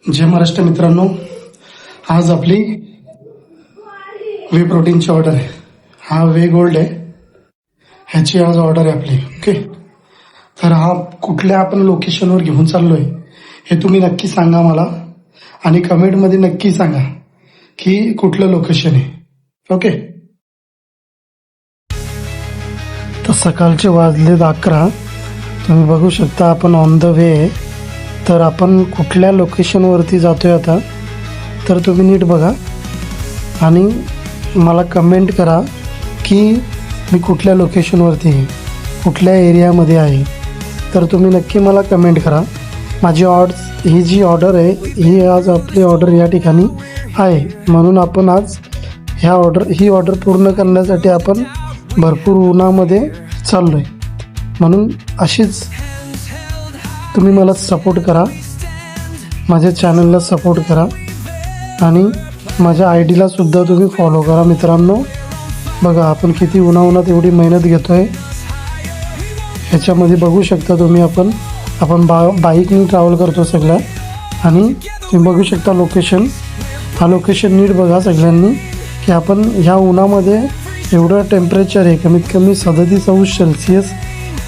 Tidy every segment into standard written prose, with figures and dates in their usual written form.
जय महाराष्ट्र मित्रांनो, आज आपली वे प्रोटीनची ऑर्डर आहे. हा वे गोल्ड आहे, ह्याची आज ऑर्डर आहे आपली. ओके, तर हा कुठल्या आपण लोकेशनवर घेऊन चाललोय हे तुम्ही नक्की सांगा मला, आणि कमेंटमध्ये नक्की सांगा की कुठलं लोकेशन आहे. ओके, तर सकाळचे वाजले 11. तुम्ही बघू शकता आपण ऑन द वे आहे. तर आपण कुठल्या लोकेशनवरती जातोय आता, तर तुम्ही नीट बघा आणि मला कमेंट करा की मी कुठल्या लोकेशनवरती आहे, कुठल्या एरियामध्ये आहे. तर तुम्ही नक्की मला कमेंट करा. माझी ही जी ऑर्डर आहे ही आज आपली ऑर्डर या ठिकाणी आहे, म्हणून आपण आज ही ऑर्डर पूर्ण करण्यासाठी आपण भरपूर उन्हामध्ये चाललो आहे. म्हणून अशीच तुम्ही मला सपोर्ट करा, माझ्या चॅनलला सपोर्ट करा आणि माझ्या आय डीला सुद्धा तुम्ही फॉलो करा. मित्रांनो बघा आपण किती उन्हात एवढी मेहनत घेतो आहे. ह्याच्यामध्ये बघू शकता तुम्ही आपण बाईकने ट्रॅव्हल करतो सगळ्या, आणि तुम्ही बघू शकता हा लोकेशन नीट बघा सगळ्यांनी की आपण ह्या उन्हामध्ये एवढं टेम्परेचर आहे, कमीत कमी 37°C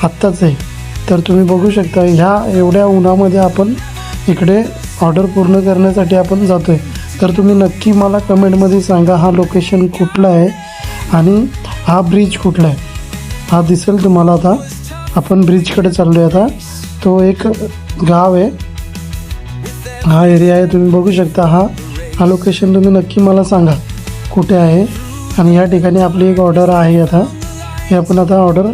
आत्ताच आहे. तर तुम्ही बघू शकता ह्या एवढ्या उन्हामध्ये आपण इकडे ऑर्डर पूर्ण करण्यासाठी आपण जातो आहे. तर तुम्ही नक्की मला कमेंटमध्ये सांगा हा लोकेशन कुठला आहे आणि हा ब्रिज कुठला आहे. हा दिसेल तुम्हाला. आता आपण ब्रिजकडे चाललो आहे. आता तो एक गाव आहे, हा एरिया आहे. तुम्ही बघू शकता हा लोकेशन तुम्ही नक्की मला सांगा कुठे आहे. आणि या ठिकाणी आपली एक ऑर्डर आहे. आता हे आपण ऑर्डर